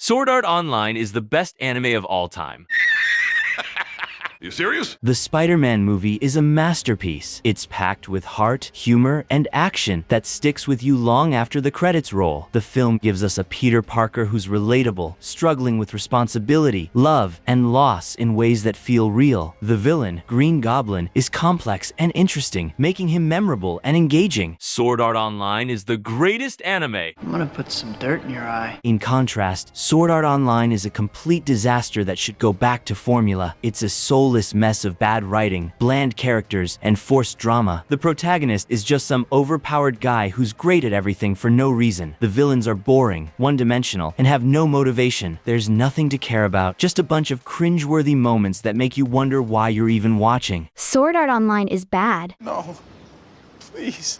Sword Art Online is the best anime of all time. You serious? The Spider-Man movie is a masterpiece. It's packed with heart, humor, and action that sticks with you long after the credits roll. The film gives us a Peter Parker who's relatable, struggling with responsibility, love, and loss in ways that feel real. The villain, Green Goblin, is complex and interesting, making him memorable and engaging. Sword Art Online is the greatest anime. I'm gonna put some dirt in your eye. In contrast, Sword Art Online is a complete disaster that should go back to formula. It's a soulless mess of bad writing, bland characters, and forced drama. The protagonist is just some overpowered guy who's great at everything for no reason. The villains are boring, one-dimensional, and have no motivation. There's nothing to care about, just a bunch of cringeworthy moments that make you wonder why you're even watching. Sword Art Online is bad. No, please.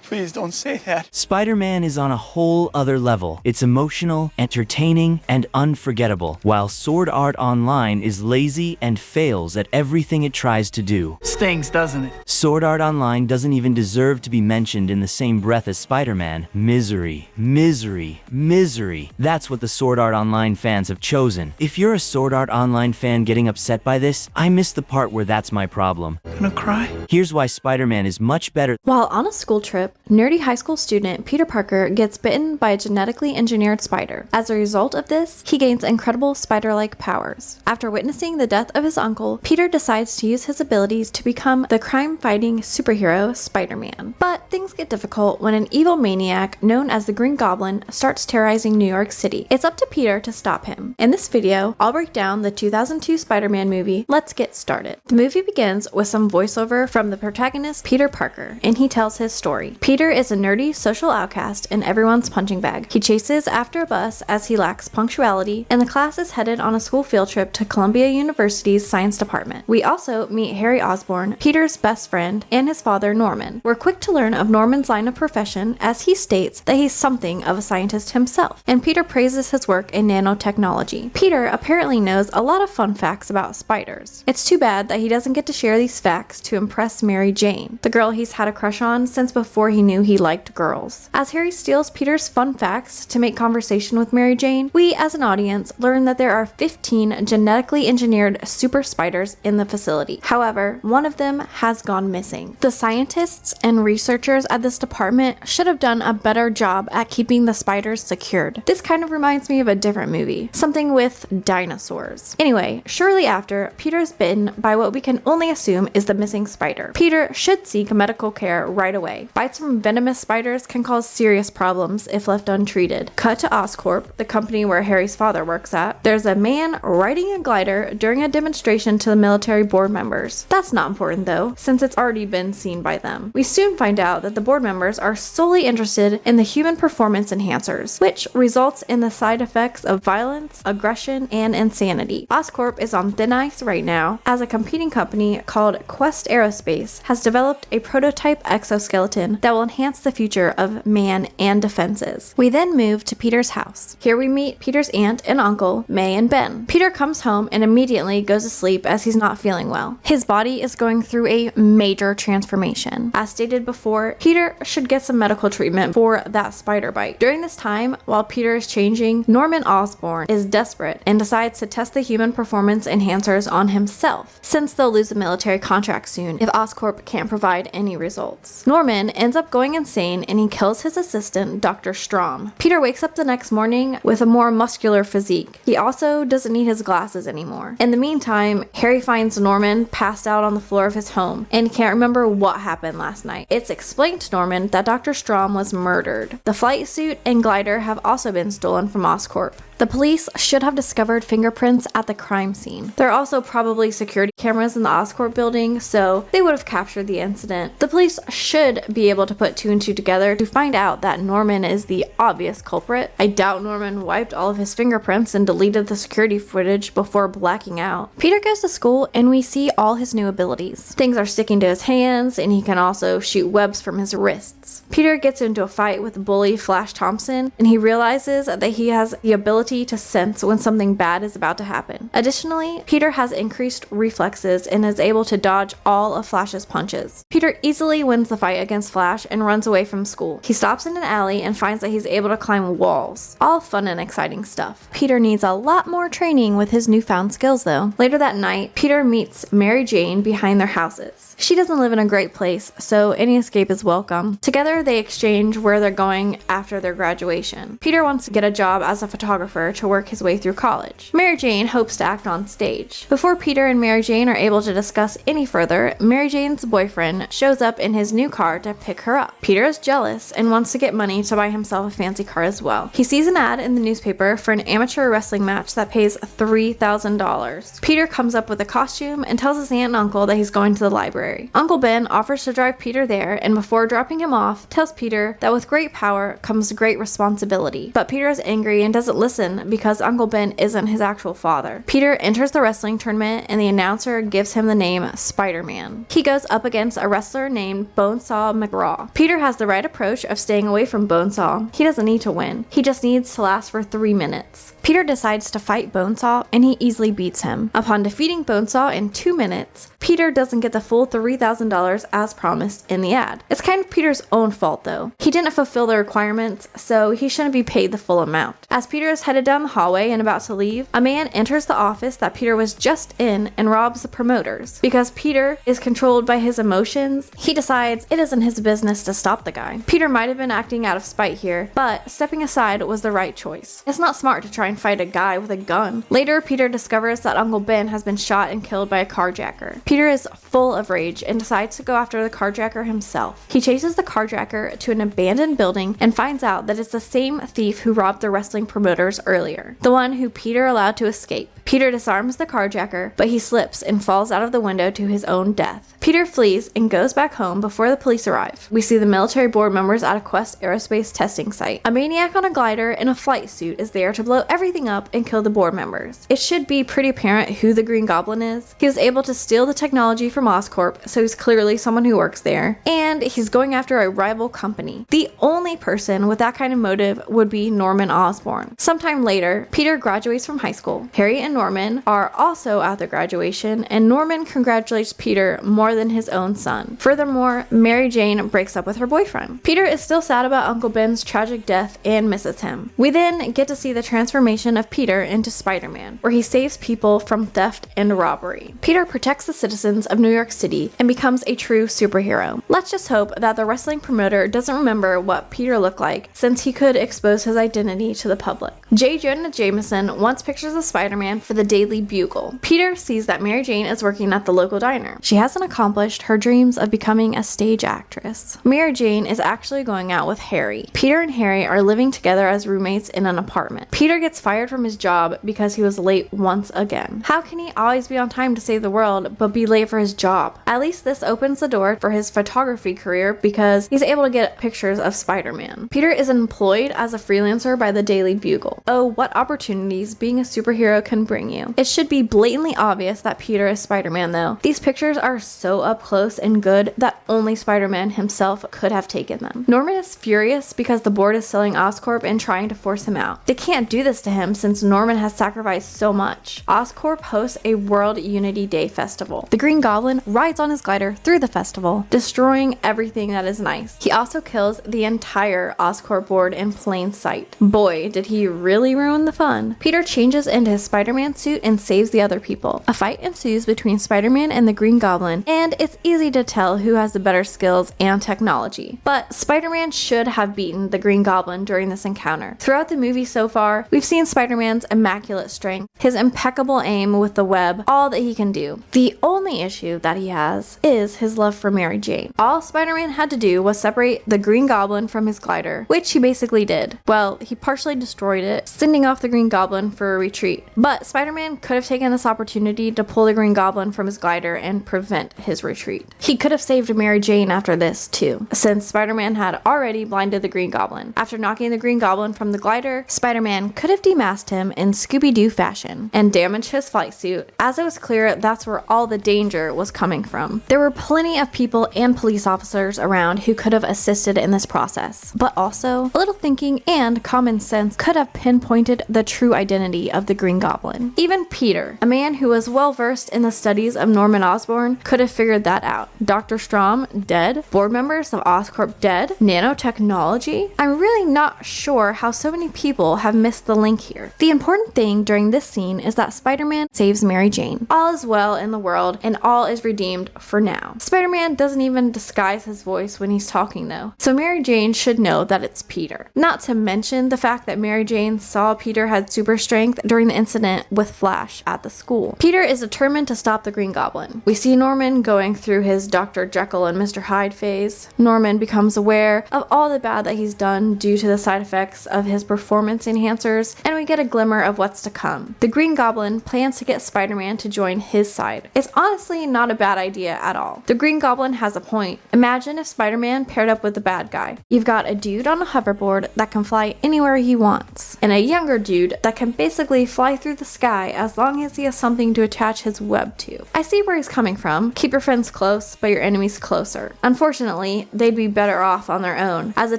Please don't say that. Spider-Man is on a whole other level. It's emotional, entertaining, and unforgettable, while Sword Art Online is lazy and fails at everything it tries to do. Stings, doesn't it? Sword Art Online doesn't even deserve to be mentioned in the same breath as Spider-Man. Misery, misery, misery. That's what the Sword Art Online fans have chosen. If you're a Sword Art Online fan getting upset by this, I missed the part where that's my problem. Gonna cry? Here's why Spider-Man is much better. While on a school trip, nerdy high school student Peter Parker gets bitten by a genetically engineered spider. As a result of this, he gains incredible spider-like powers. After witnessing the death of his uncle, Peter decides to use his abilities to become the crime-fighting superhero Spider-Man. But things get difficult when an evil maniac known as the Green Goblin starts terrorizing New York City. It's up to Peter to stop him. In this video, I'll break down the 2002 Spider-Man movie. Let's get started. The movie begins with some voiceover from the protagonist Peter Parker, and he tells his story. Peter is a nerdy social outcast in everyone's punching bag. He chases after a bus as he lacks punctuality, and the class is headed on a school field trip to Columbia University's science department. We also meet Harry Osborn, Peter's best friend, and his father Norman. We're quick to learn of Norman's line of profession as he states that he's something of a scientist himself, and Peter praises his work in nanotechnology. Peter apparently knows a lot of fun facts about spiders. It's too bad that he doesn't get to share these facts to impress Mary Jane, the girl he's had a crush on since before he knew he liked girls. As Harry steals Peter's fun facts to make conversation with Mary Jane, we as an audience learn that there are 15 genetically engineered super spiders in the facility. However, one of them has gone missing. The scientists and researchers at this department should have done a better job at keeping the spiders secured. This kind of reminds me of a different movie, something with dinosaurs. Anyway, shortly after, Peter is bitten by what we can only assume is the missing spider. Peter should seek medical care right away. Bites from venomous spiders can cause serious problems if left untreated. Cut to Oscorp, the company where Harry's father works at. There's a man riding a glider during a demonstration to the military board members. That's not important though, since it's already been seen by them. We soon find out that the board members are solely interested in the human performance enhancers, which results in the side effects of violence, aggression, and insanity. Oscorp is on thin ice right now, as a competing company called Quest Aerospace has developed a prototype exoskeleton that will enhance the future of man and defenses. We then move to Peter's house. Here we meet Peter's aunt and uncle, May and Ben. Peter comes home and immediately goes to sleep as he's not feeling well. His body is going through a major transformation. As stated before, Peter should get some medical treatment for that spider bite. During this time, while Peter is changing, Norman Osborn is desperate and decides to test the human performance enhancers on himself, since they'll lose a military contract soon if Oscorp can't provide any results. Norman ends up going insane and he kills his assistant, Dr. Strom. Peter wakes up the next morning with a more muscular physique. He also doesn't need his glasses anymore. In the meantime, Harry finds Norman passed out on the floor of his home and can't remember what happened last night. It's explained to Norman that Dr. Strom was murdered. The flight suit and glider have also been stolen from Oscorp. The police should have discovered fingerprints at the crime scene. There are also probably security cameras in the Oscorp building, so they would have captured the incident. The police should be able to put two and two together to find out that Norman is the obvious culprit. I doubt Norman wiped all of his fingerprints and deleted the security footage before blacking out. Peter goes to school and we see all his new abilities. Things are sticking to his hands and he can also shoot webs from his wrists. Peter gets into a fight with bully Flash Thompson and he realizes that he has the ability ability to sense when something bad is about to happen. Additionally, Peter has increased reflexes and is able to dodge all of Flash's punches. Peter easily wins the fight against Flash and runs away from school. He stops in an alley and finds that he's able to climb walls. All fun and exciting stuff. Peter needs a lot more training with his newfound skills though. Later that night, Peter meets Mary Jane behind their houses. She doesn't live in a great place, so any escape is welcome. Together, they exchange where they're going after their graduation. Peter wants to get a job as a photographer to work his way through college. Mary Jane hopes to act on stage. Before Peter and Mary Jane are able to discuss any further, Mary Jane's boyfriend shows up in his new car to pick her up. Peter is jealous and wants to get money to buy himself a fancy car as well. He sees an ad in the newspaper for an amateur wrestling match that pays $3,000. Peter comes up with a costume and tells his aunt and uncle that he's going to the library. Uncle Ben offers to drive Peter there, and before dropping him off, tells Peter that with great power comes great responsibility. But Peter is angry and doesn't listen because Uncle Ben isn't his actual father. Peter enters the wrestling tournament and the announcer gives him the name Spider-Man. He goes up against a wrestler named Bonesaw McGraw. Peter has the right approach of staying away from Bonesaw. He doesn't need to win. He just needs to last for 3 minutes. Peter decides to fight Bonesaw and he easily beats him. Upon defeating Bonesaw in 2 minutes, Peter doesn't get the full $3,000 as promised in the ad. It's kind of Peter's own fault though. He didn't fulfill the requirements, so he shouldn't be paid the full amount. As Peter is headed down the hallway and about to leave, a man enters the office that Peter was just in and robs the promoters. Because Peter is controlled by his emotions, he decides it isn't his business to stop the guy. Peter might have been acting out of spite here, but stepping aside was the right choice. It's not smart to try and fight a guy with a gun. Later, Peter discovers that Uncle Ben has been shot and killed by a carjacker. Peter is full of rage and decides to go after the carjacker himself. He chases the carjacker to an abandoned building and finds out that it's the same thief who robbed the wrestling promoters earlier, the one who Peter allowed to escape. Peter disarms the carjacker, but he slips and falls out of the window to his own death. Peter flees and goes back home before the police arrive. We see the military board members at a Quest aerospace testing site. A maniac on a glider in a flight suit is there to blow everything up and kill the board members. It should be pretty apparent who the Green Goblin is. He was able to steal the technology from Oscorp, so he's clearly someone who works there, and he's going after a rival company. The only person with that kind of motive would be Norman Osborn. Sometime later, Peter graduates from high school. Harry and Norman are also at the graduation, and Norman congratulates Peter more than his own son. Furthermore, Mary Jane breaks up with her boyfriend. Peter is still sad about Uncle Ben's tragic death and misses him. We then get to see the transformation of Peter into Spider-Man, where he saves people from theft and robbery. Peter protects the citizens of New York City and becomes a true superhero. Let's just hope that the wrestling promoter doesn't remember what Peter looked like, since he could expose his identity to the public. J. Jonah Jameson wants pictures of Spider-Man for the Daily Bugle. Peter sees that Mary Jane is working at the local diner. She hasn't accomplished her dreams of becoming a stage actress. Mary Jane is actually going out with Harry. Peter and Harry are living together as roommates in an apartment. Peter gets fired from his job because he was late once again. How can he always be on time to save the world but be late for his job? At least this opens the door for his photography career because he's able to get pictures of Spider-Man. Peter is employed as a freelancer by the Daily Bugle. Oh, what opportunities being a superhero can bring you. It should be blatantly obvious that Peter is Spider-Man though. These pictures are so up close and good that only Spider-Man himself could have taken them. Norman is furious because the board is selling Oscorp and trying to force him out. They can't do this to him since Norman has sacrificed so much. Oscorp hosts a World Unity Day festival. The Green Goblin rides on his glider through the festival, destroying everything that is nice. He also kills the entire Oscorp board in plain sight. Boy, did he really ruin the fun. Peter changes into his Spider-Man suit and saves the other people. A fight ensues between Spider-Man and the Green Goblin, and it's easy to tell who has the better skills and technology. But Spider-Man should have beaten the Green Goblin during this encounter. Throughout the movie so far, we've seen Spider-Man's immaculate strength, his impeccable aim with the web, all that he can do. The only issue that he has is his love for Mary Jane. All Spider-Man had to do was separate the Green Goblin from his glider, which he basically did. Well, he partially destroyed it, sending off the Green Goblin for a retreat. But Spider-Man could have taken this opportunity to pull the Green Goblin from his glider and prevent his retreat. He could have saved Mary Jane after this too, since Spider-Man had already blinded the Green Goblin. After knocking the Green Goblin from the glider, Spider-Man could have demasked him in Scooby-Doo fashion and damaged his flight suit, as it was clear that's where all the danger was coming from. There were plenty of people and police officers around who could have assisted in this process, but also a little thinking and common sense could have pinpointed pinpointed the true identity of the Green Goblin. Even Peter, a man who was well versed in the studies of Norman Osborn, could have figured that out. Dr. Strom, dead. Board members of Oscorp, dead. Nanotechnology? I'm really not sure how so many people have missed the link here. The important thing during this scene is that Spider-Man saves Mary Jane. All is well in the world, and all is redeemed for now. Spider-Man doesn't even disguise his voice when he's talking though, so Mary Jane should know that it's Peter. Not to mention the fact that Mary Jane saw Peter had super strength during the incident with Flash at the school. Peter is determined to stop the Green Goblin. We see Norman going through his Dr. Jekyll and Mr. Hyde phase. Norman becomes aware of all the bad that he's done due to the side effects of his performance enhancers, and we get a glimmer of what's to come. The Green Goblin plans to get Spider-Man to join his side. It's honestly not a bad idea at all. The Green Goblin has a point. Imagine if Spider-Man paired up with the bad guy. You've got a dude on a hoverboard that can fly anywhere he wants, and a younger dude that can basically fly through the sky as long as he has something to attach his web to. I see where he's coming from. Keep your friends close, but your enemies closer. Unfortunately, they'd be better off on their own, as a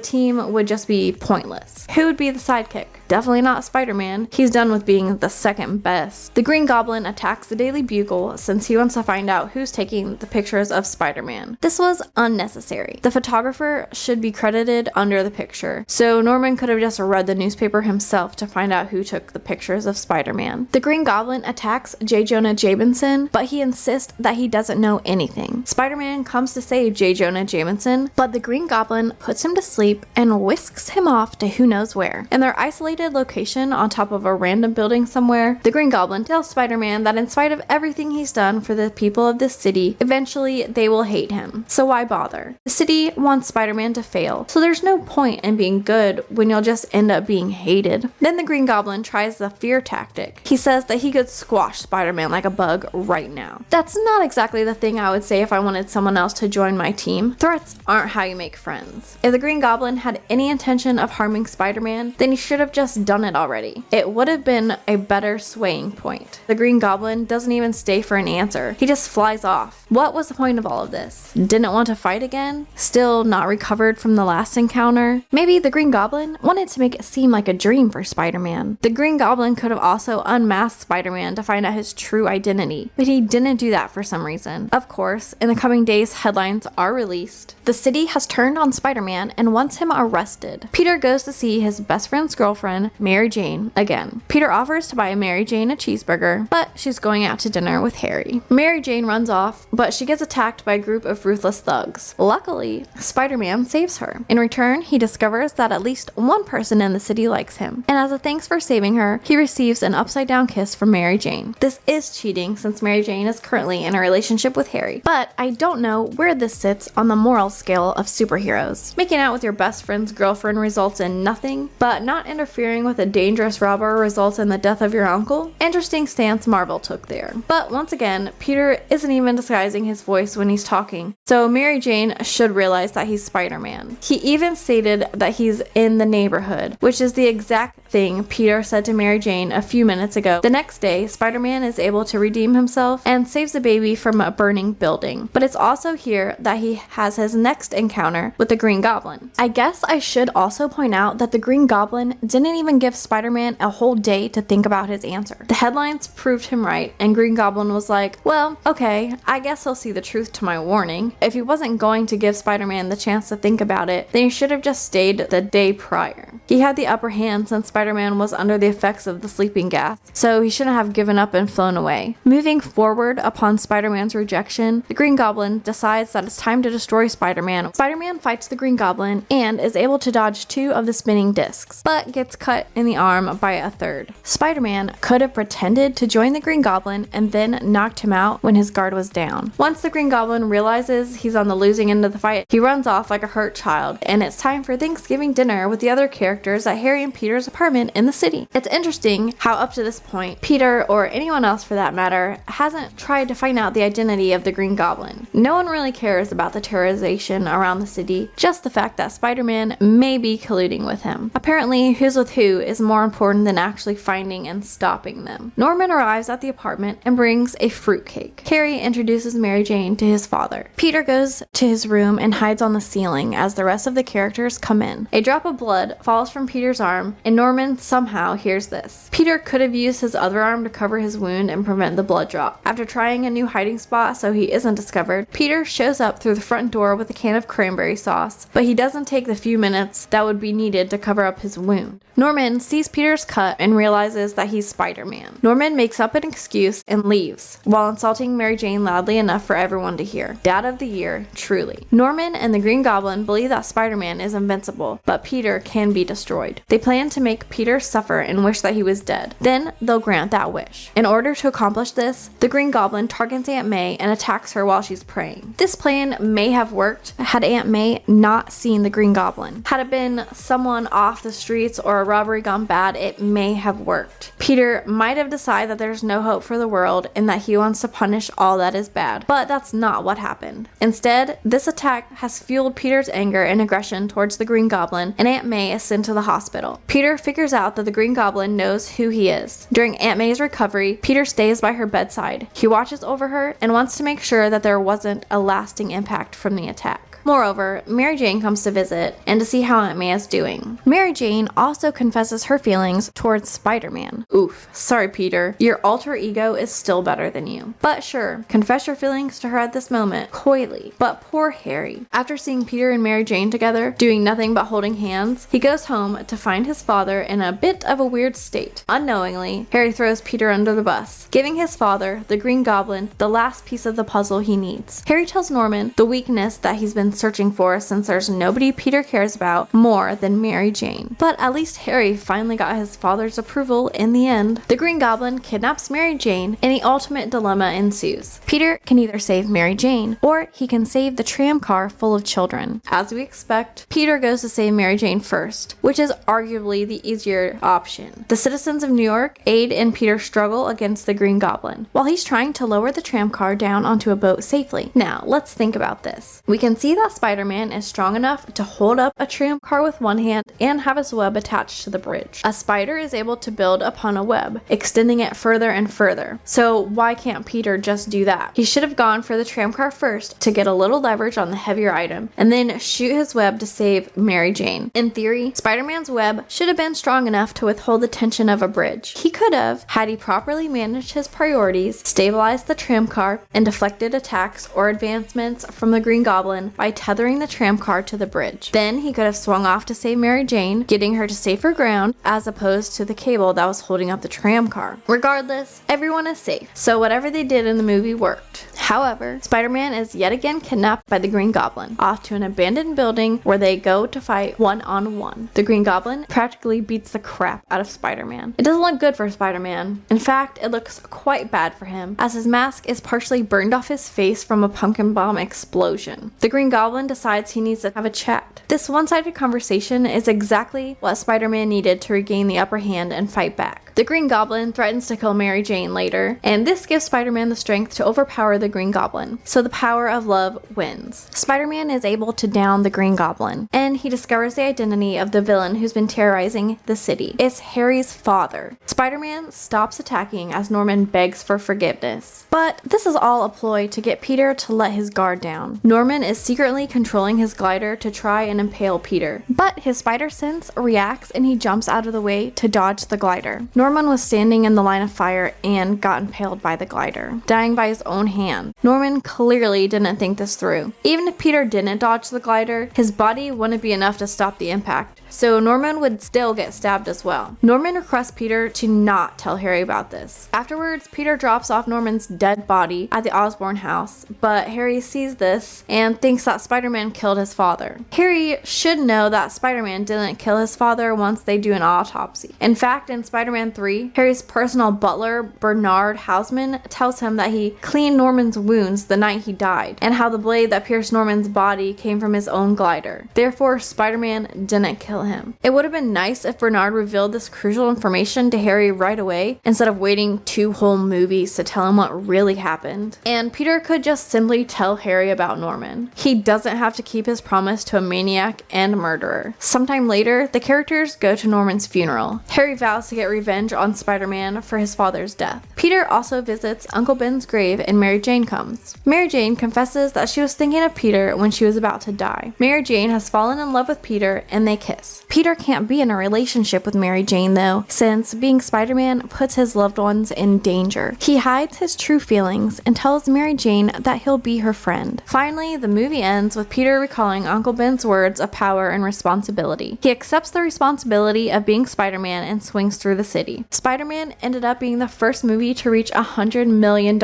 team would just be pointless. Who would be the sidekick? Definitely not Spider-Man. He's done with being the second best. The Green Goblin attacks the Daily Bugle since he wants to find out who's taking the pictures of Spider-Man. This was unnecessary. The photographer should be credited under the picture, so Norman could have just read the newspaper himself to find out who took the pictures of Spider-Man. The Green Goblin attacks J. Jonah Jameson, but he insists that he doesn't know anything. Spider-Man comes to save J. Jonah Jameson, but the Green Goblin puts him to sleep and whisks him off to who knows where. In their isolated location on top of a random building somewhere, the Green Goblin tells Spider-Man that in spite of everything he's done for the people of this city, eventually they will hate him. So why bother? The city wants Spider-Man to fail, so there's no point in being good when you'll just end up being hated. Then the Green Goblin tries the fear tactic. He says that he could squash Spider-Man like a bug right now. That's not exactly the thing I would say if I wanted someone else to join my team. Threats aren't how you make friends. If the Green Goblin had any intention of harming Spider-Man, then he should have just done it already. It would have been a better swaying point. The Green Goblin doesn't even stay for an answer. He just flies off. What was the point of all of this? Didn't want to fight again? Still not recovered from the last encounter? Maybe the Green Goblin wanted to make it seem like a dream for Spider-Man. The Green Goblin could have also unmasked Spider-Man to find out his true identity, but he didn't do that for some reason. Of course, in the coming days, headlines are released. The city has turned on Spider-Man and wants him arrested. Peter goes to see his best friend's girlfriend, Mary Jane, again. Peter offers to buy Mary Jane a cheeseburger, but she's going out to dinner with Harry. Mary Jane runs off, but she gets attacked by a group of ruthless thugs. Luckily, Spider-Man saves her. In return, he discovers that at least one person in the city likes him, and as a thanks for saving her, he receives an upside-down kiss from Mary Jane. This is cheating since Mary Jane is currently in a relationship with Harry, but I don't know where this sits on the moral scale of superheroes. Making out with your best friend's girlfriend results in nothing, but not interfering with a dangerous robber results in the death of your uncle? Interesting stance Marvel took there. But once again, Peter isn't even disguising his voice when he's talking, so Mary Jane should realize that he's Spider-Man. He even stated that he's in the neighborhood, which is the exact thing Peter said to Mary Jane a few minutes ago. The next day, Spider-Man is able to redeem himself and saves the baby from a burning building. But it's also here that he has his next encounter with the Green Goblin. I guess I should also point out that the Green Goblin didn't even give Spider-Man a whole day to think about his answer. The headlines proved him right, and Green Goblin was like, well, okay, I guess he'll see the truth to my warning. If he wasn't going to give Spider-Man the chance to think about it, then he should have just stayed the day prior. He had the upper hand since Spider-Man was under the effects of the sleeping gas, so he shouldn't have given up and flown away. Moving forward upon Spider-Man's rejection, the Green Goblin decides that it's time to destroy Spider-Man. Spider-Man fights the Green Goblin and is able to dodge 2 of the spinning discs, but gets cut in the arm by a third. Spider-Man could have pretended to join the Green Goblin and then knocked him out when his guard was down. Once the Green Goblin realizes he's on the losing end of the fight, he runs off like a hurt child, and it's time for Thanksgiving dinner with the other characters at Harry and Peter's apartment in the city. It's interesting how up to this point, Peter, or anyone else for that matter, hasn't tried to find out the identity of the Green Goblin. No one really cares about the terrorization around the city, just the fact that Spider-Man may be colluding with him. Apparently, who's with who is more important than actually finding and stopping them. Norman arrives at the apartment and brings a fruitcake. Harry introduces Mary Jane to his father. Peter goes to his room and hides on the ceiling as the rest of the characters come in. A drop of blood falls from Peter's arm, and Norman Norman somehow hears this. Peter could have used his other arm to cover his wound and prevent the blood drop. After trying a new hiding spot so he isn't discovered, Peter shows up through the front door with a can of cranberry sauce, but he doesn't take the few minutes that would be needed to cover up his wound. Norman sees Peter's cut and realizes that he's Spider-Man. Norman makes up an excuse and leaves, while insulting Mary Jane loudly enough for everyone to hear. Dad of the year, truly. Norman and the Green Goblin believe that Spider-Man is invincible, but Peter can be destroyed. They plan to make Peter suffer and wish that he was dead. Then they'll grant that wish. In order to accomplish this, the Green Goblin targets Aunt May and attacks her while she's praying. This plan may have worked had Aunt May not seen the Green Goblin. Had it been someone off the streets or a robbery gone bad, it may have worked. Peter might have decided that there's no hope for the world and that he wants to punish all that is bad, but that's not what happened. Instead, this attack has fueled Peter's anger and aggression towards the Green Goblin, and Aunt May is sent to the hospital. Peter figures out that the Green Goblin knows who he is. During Aunt May's recovery, Peter stays by her bedside. He watches over her and wants to make sure that there wasn't a lasting impact from the attack. Moreover, Mary Jane comes to visit and to see how Aunt May is doing. Mary Jane also confesses her feelings towards Spider-Man. Oof, sorry Peter, your alter ego is still better than you. But sure, confess your feelings to her at this moment, coyly. But poor Harry. After seeing Peter and Mary Jane together, doing nothing but holding hands, he goes home to find his father in a bit of a weird state. Unknowingly, Harry throws Peter under the bus, giving his father, the Green Goblin, the last piece of the puzzle he needs. Harry tells Norman the weakness that he's been searching for since there's nobody Peter cares about more than Mary Jane. But at least Harry finally got his father's approval in the end. The Green Goblin kidnaps Mary Jane and the ultimate dilemma ensues. Peter can either save Mary Jane or he can save the tram car full of children. As we expect, Peter goes to save Mary Jane first, which is arguably the easier option. The citizens of New York aid in Peter's struggle against the Green Goblin, while he's trying to lower the tram car down onto a boat safely. Now, let's think about this. We can see that Spider-Man is strong enough to hold up a tram car with one hand and have his web attached to the bridge. A spider is able to build upon a web, extending it further and further. So why can't Peter just do that? He should have gone for the tram car first to get a little leverage on the heavier item, and then shoot his web to save Mary Jane. In theory, Spider-Man's web should have been strong enough to withhold the tension of a bridge. He could have, had he properly managed his priorities, stabilized the tram car, and deflected attacks or advancements from the Green Goblin by tethering the tram car to the bridge. Then he could have swung off to save Mary Jane, getting her to safer ground as opposed to the cable that was holding up the tram car. Regardless, everyone is safe, so whatever they did in the movie worked. However, Spider-Man is yet again kidnapped by the Green Goblin, off to an abandoned building where they go to fight one-on-one. The Green Goblin practically beats the crap out of Spider-Man. It doesn't look good for Spider-Man. In fact, it looks quite bad for him, as his mask is partially burned off his face from a pumpkin bomb explosion. The Green Goblin decides he needs to have a chat. This one-sided conversation is exactly what Spider-Man needed to regain the upper hand and fight back. The Green Goblin threatens to kill Mary Jane later, and this gives Spider-Man the strength to overpower the Green Goblin, so the power of love wins. Spider-Man is able to down the Green Goblin, and he discovers the identity of the villain who's been terrorizing the city. It's Harry's father. Spider-Man stops attacking as Norman begs for forgiveness. But this is all a ploy to get Peter to let his guard down. Norman is secretly controlling his glider to try and impale Peter, but his spider sense reacts and he jumps out of the way to dodge the glider. Norman was standing in the line of fire and got impaled by the glider, dying by his own hand. Norman clearly didn't think this through. Even if Peter didn't dodge the glider, his body wouldn't be enough to stop the impact, so Norman would still get stabbed as well. Norman requests Peter to not tell Harry about this. Afterwards, Peter drops off Norman's dead body at the Osborn house, but Harry sees this and thinks that Spider-Man killed his father. Harry should know that Spider-Man didn't kill his father once they do an autopsy. In fact, in Spider-Man 3, Harry's personal butler, Bernard Hausman, tells him that he cleaned Norman's wounds the night he died, and how the blade that pierced Norman's body came from his own glider. Therefore, Spider-Man didn't kill him. It would have been nice if Bernard revealed this crucial information to Harry right away, instead of waiting 2 whole movies to tell him what really happened. And Peter could just simply tell Harry about Norman. He doesn't have to keep his promise to a maniac and murderer. Sometime later, the characters go to Norman's funeral. Harry vows to get revenge on Spider-Man for his father's death. Peter also visits Uncle Ben's grave and Mary Jane comes. Mary Jane confesses that she was thinking of Peter when she was about to die. Mary Jane has fallen in love with Peter and they kiss. Peter can't be in a relationship with Mary Jane though, since being Spider-Man puts his loved ones in danger. He hides his true feelings and tells Mary Jane that he'll be her friend. Finally, the movie ends with Peter recalling Uncle Ben's words of power and responsibility. He accepts the responsibility of being Spider-Man and swings through the city. Spider-Man ended up being the first movie to reach $100 million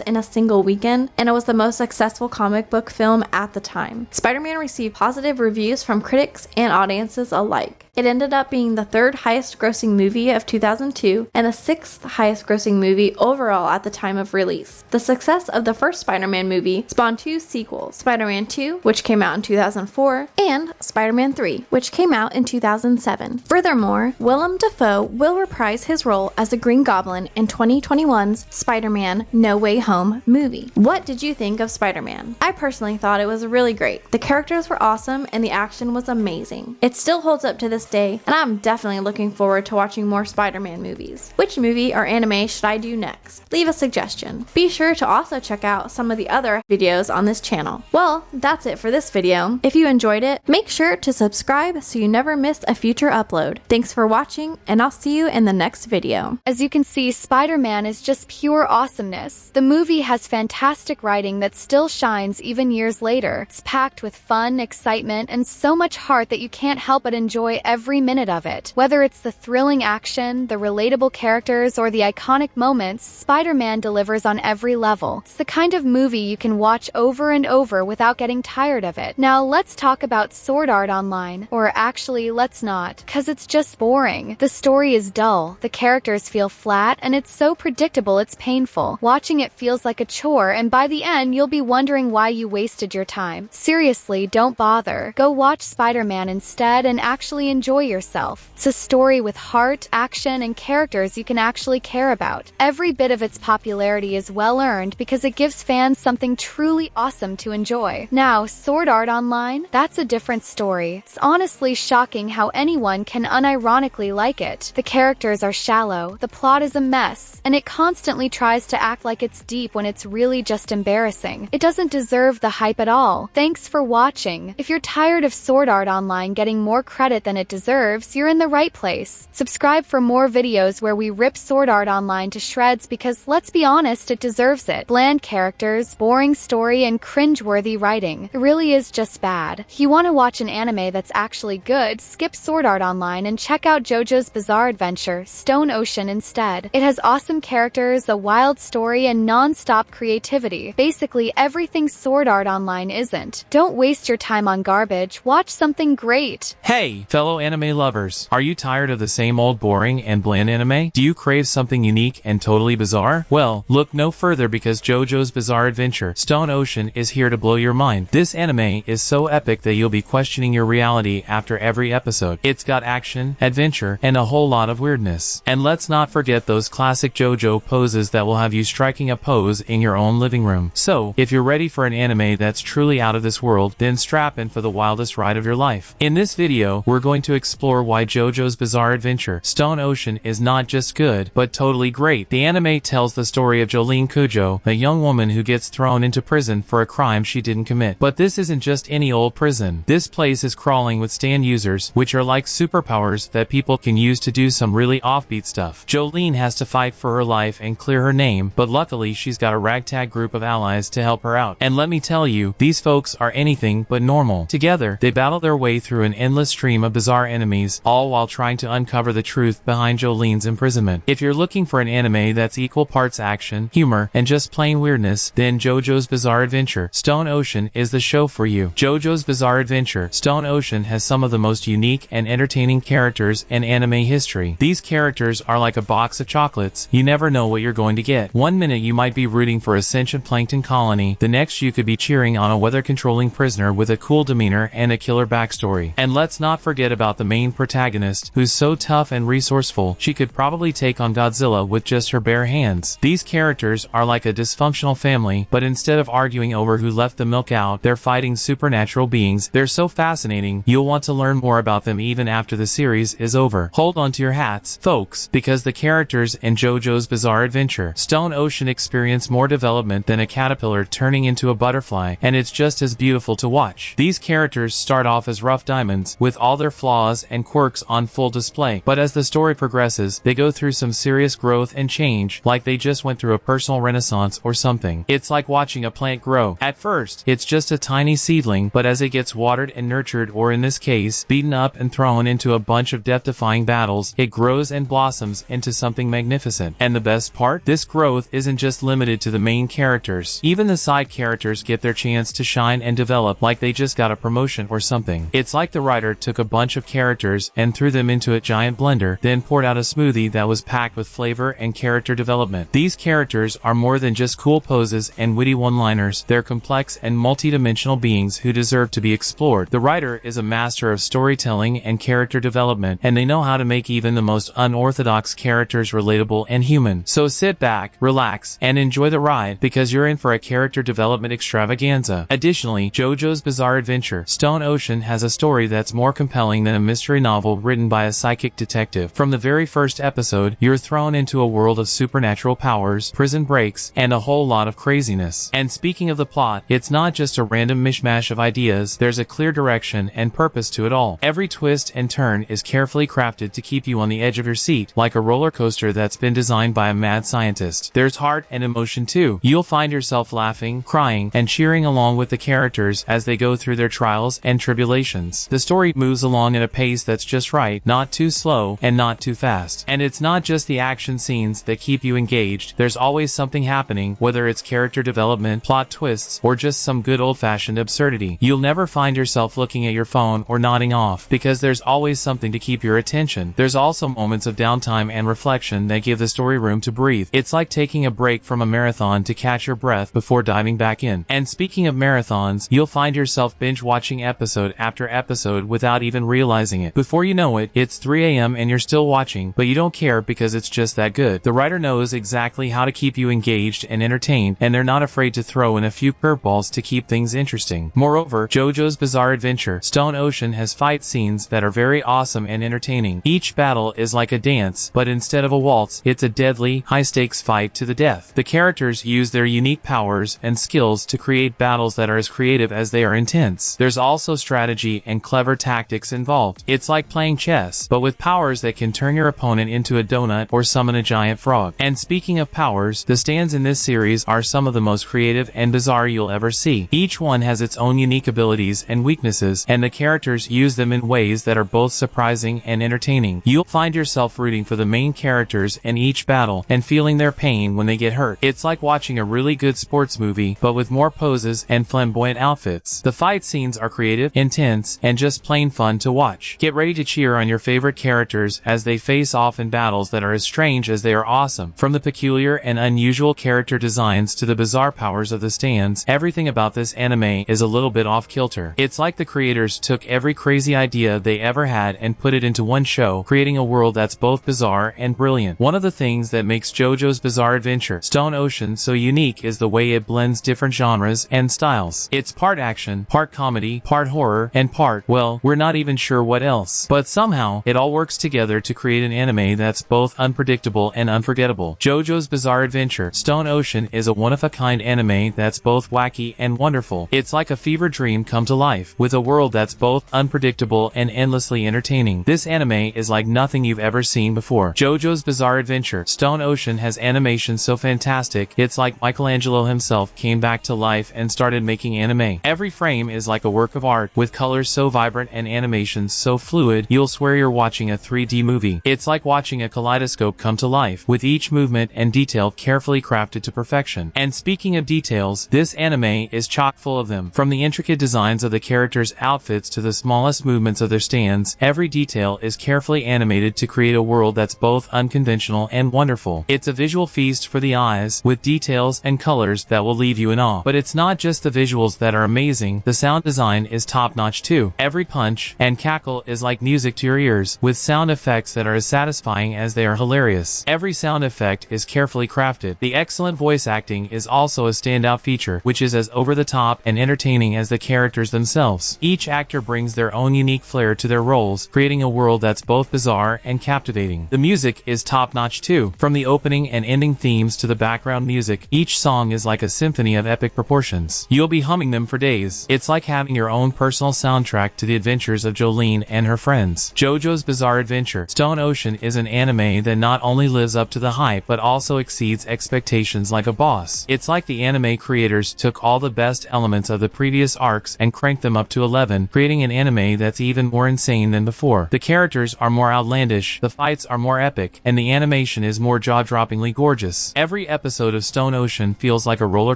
in a single weekend, and it was the most successful comic book film at the time. Spider-Man received positive reviews from critics and audiences alike. It ended up being the third highest grossing movie of 2002 and the sixth highest grossing movie overall at the time of release. The success of the first Spider-Man movie spawned two sequels, Spider-Man 2, which came out in 2004, and Spider-Man 3, which came out in 2007. Furthermore, Willem Dafoe will reprise his role as the Green Goblin in 2021's Spider-Man No Way Home movie. What did you think of Spider-Man? I personally thought it was really great. The characters were awesome and the action was amazing. It still holds up to this day, and I'm definitely looking forward to watching more Spider-Man movies. Which movie or anime should I do next? Leave a suggestion. Be sure to also check out some of the other videos on this channel. Well, that's it for this video. If you enjoyed it, make sure to subscribe so you never miss a future upload. Thanks for watching, and I'll see you in the next video. As you can see, Spider-Man is just pure awesomeness. The movie has fantastic writing that still shines even years later. It's packed with fun, excitement, and so much heart that you can't help but enjoy every minute of it. Whether it's the thrilling action, the relatable characters, or the iconic moments, Spider-Man delivers on every level. It's the kind of movie you can watch over and over without getting tired of it. Now let's talk about Sword Art Online. Or actually, let's not, cause it's just boring. The story is dull, the characters feel flat, and it's so predictable it's painful. Watching it feels like a chore, and by the end you'll be wondering why you wasted your time. Seriously, don't bother. Go watch Spider-Man instead and actually enjoy yourself. It's a story with heart, action, and characters you can actually care about. Every bit of its popularity is well earned because it gives fans something truly awesome to enjoy. Now, Sword Art Online? That's a different story. It's honestly shocking how anyone can unironically like it. The characters are shallow, the plot is a mess, and it constantly tries to act like it's deep when it's really just embarrassing. It doesn't deserve the hype at all. Thanks for watching. If you're tired of Sword Art Online getting more credit than it deserves, you're in the right place. Subscribe for more videos where we rip Sword Art Online to shreds because, let's be honest, it deserves it. Bland characters, boring story, and cringe-worthy writing. It really is just bad. If you want to watch an anime that's actually good, skip Sword Art Online and check out JoJo's Bizarre Adventure, Stone Ocean instead. It has awesome characters, a wild story, and non-stop creativity. Basically everything Sword Art Online isn't. Don't waste your time on garbage. Watch something great. Hey, fellow anime lovers, are you tired of the same old boring and bland anime? Do you crave something unique and totally bizarre? Well, look no further because JoJo's Bizarre Adventure, Stone Ocean is here to blow your mind. This anime is so epic that you'll be questioning your reality after every episode. It's got action, adventure, and a whole lot of weirdness. And let's not forget those classic JoJo poses that will have you striking a pose in your own living room. So, if you're ready for an anime that's truly out of this world, then strap in for the wildest ride of your life. In this video, we're going to explore why JoJo's Bizarre Adventure, Stone Ocean is not just good, but totally great. The anime tells the story of Jolene Cujo, a young woman who gets thrown into prison for a crime she didn't commit. But this isn't just any old prison. This place is crawling with stand users, which are like superpowers that people can use to do some really offbeat stuff. Jolene has to fight for her life and clear her name, but luckily she's got a ragtag group of allies to help her out. And let me tell you, these folks are anything but normal. Together, they battle their way through an endless stream of bizarre enemies, all while trying to uncover the truth behind Jolene's imprisonment. If you're looking for an anime that's equal parts action, humor, and just plain weirdness, then JoJo's Bizarre Adventure, Stone Ocean is the show for you. JoJo's Bizarre Adventure, Stone Ocean has some of the most unique and entertaining characters in anime history. These characters are like a box of chocolates. You never know what you're going to get. One minute you might be rooting for a sentient plankton colony, the next you could be cheering on a weather-controlling prisoner with a cool demeanor and a killer backstory. And let's not forget about about the main protagonist, who's so tough and resourceful, she could probably take on Godzilla with just her bare hands. These characters are like a dysfunctional family, but instead of arguing over who left the milk out, they're fighting supernatural beings. They're so fascinating, you'll want to learn more about them even after the series is over. Hold on to your hats, folks, because the characters in JoJo's Bizarre Adventure Stone Ocean experience more development than a caterpillar turning into a butterfly, and it's just as beautiful to watch. These characters start off as rough diamonds, with all their flaws and quirks on full display, but as the story progresses, they go through some serious growth and change, like they just went through a personal renaissance or something. It's like watching a plant grow. At first, it's just a tiny seedling, but as it gets watered and nurtured, or in this case, beaten up and thrown into a bunch of death-defying battles, it grows and blossoms into something magnificent. And the best part? This growth isn't just limited to the main characters. Even the side characters get their chance to shine and develop like they just got a promotion or something. It's like the writer took a bunch of characters and threw them into a giant blender, then poured out a smoothie that was packed with flavor and character development. These characters are more than just cool poses and witty one-liners. They're complex and multi-dimensional beings who deserve to be explored. The writer is a master of storytelling and character development, and they know how to make even the most unorthodox characters relatable and human. So sit back, relax, and enjoy the ride, because you're in for a character development extravaganza. Additionally, JoJo's Bizarre Adventure Stone Ocean has a story that's more compelling than a mystery novel written by a psychic detective. From the very first episode, you're thrown into a world of supernatural powers, prison breaks, and a whole lot of craziness. And speaking of the plot, it's not just a random mishmash of ideas, there's a clear direction and purpose to it all. Every twist and turn is carefully crafted to keep you on the edge of your seat, like a roller coaster that's been designed by a mad scientist. There's heart and emotion too. You'll find yourself laughing, crying, and cheering along with the characters as they go through their trials and tribulations. The story moves along at a pace that's just right, not too slow and not too fast. And it's not just the action scenes that keep you engaged, there's always something happening, whether it's character development, plot twists, or just some good old-fashioned absurdity. You'll never find yourself looking at your phone or nodding off, because there's always something to keep your attention. There's also moments of downtime and reflection that give the story room to breathe. It's like taking a break from a marathon to catch your breath before diving back in. And speaking of marathons, you'll find yourself binge-watching episode after episode without even realizing it. Before you know it, it's 3 a.m. and you're still watching, but you don't care because it's just that good. The writer knows exactly how to keep you engaged and entertained, and they're not afraid to throw in a few curveballs to keep things interesting. Moreover, JoJo's Bizarre Adventure Stone Ocean has fight scenes that are very awesome and entertaining. Each battle is like a dance, but instead of a waltz, it's a deadly, high-stakes fight to the death. The characters use their unique powers and skills to create battles that are as creative as they are intense. There's also strategy and clever tactics involved. It's like playing chess, but with powers that can turn your opponent into a donut or summon a giant frog. And speaking of powers, the stands in this series are some of the most creative and bizarre you'll ever see. Each one has its own unique abilities and weaknesses, and the characters use them in ways that are both surprising and entertaining. You'll find yourself rooting for the main characters in each battle and feeling their pain when they get hurt. It's like watching a really good sports movie, but with more poses and flamboyant outfits. The fight scenes are creative, intense, and just plain fun to watch. Get ready to cheer on your favorite characters as they face off in battles that are as strange as they are awesome. From the peculiar and unusual character designs to the bizarre powers of the stands, everything about this anime is a little bit off-kilter. It's like the creators took every crazy idea they ever had and put it into one show, creating a world that's both bizarre and brilliant. One of the things that makes JoJo's Bizarre Adventure Stone Ocean so unique is the way it blends different genres and styles. It's part action, part comedy, part horror, and part, well, we're not even sure what else. But somehow, it all works together to create an anime that's both unpredictable and unforgettable. JoJo's Bizarre Adventure Stone Ocean is a one-of-a-kind anime that's both wacky and wonderful. It's like a fever dream come to life, with a world that's both unpredictable and endlessly entertaining. This anime is like nothing you've ever seen before. JoJo's Bizarre Adventure Stone Ocean has animation so fantastic, it's like Michelangelo himself came back to life and started making anime. Every frame is like a work of art, with colors so vibrant and animations so fluid, you'll swear you're watching a 3D movie. It's like watching a kaleidoscope come to life, with each movement and detail carefully crafted to perfection. And speaking of details, this anime is chock full of them. From the intricate designs of the characters' outfits to the smallest movements of their stands, every detail is carefully animated to create a world that's both unconventional and wonderful. It's a visual feast for the eyes, with details and colors that will leave you in awe. But it's not just the visuals that are amazing, the sound design is top-notch too. Every punch and cackle is like music to your ears, with sound effects that are as satisfying as they are hilarious. Every sound effect is carefully crafted. The excellent voice acting is also a standout feature, which is as over-the-top and entertaining as the characters themselves. Each actor brings their own unique flair to their roles, creating a world that's both bizarre and captivating. The music is top-notch too. From the opening and ending themes to the background music, each song is like a symphony of epic proportions. You'll be humming them for days. It's like having your own personal soundtrack to the adventures of Jolene and her friends. JoJo's Bizarre Adventure Stone Ocean is an anime that not only lives up to the hype but also exceeds expectations like a boss. It's like the anime creators took all the best elements of the previous arcs and cranked them up to 11, creating an anime that's even more insane than before. The characters are more outlandish, the fights are more epic, and the animation is more jaw-droppingly gorgeous. Every episode of Stone Ocean feels like a roller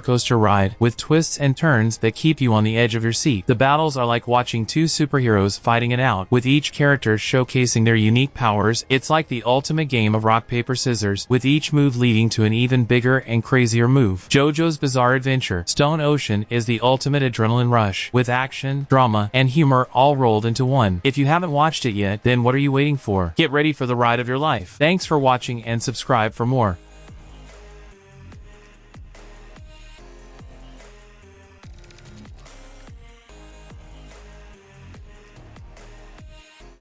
coaster ride, with twists and turns that keep you on the edge of your seat. The battles are like watching two superheroes fighting it out, with each character showcasing their unique powers. It's like the ultimate game of rock, paper, scissors, with each move leading to an even bigger and crazier move. JoJo's Bizarre Adventure Stone Ocean is the ultimate adrenaline rush, with action, drama, and humor all rolled into one. If you haven't watched it yet, then what are you waiting for? Get ready for the ride of your life. Thanks for watching and subscribe for more.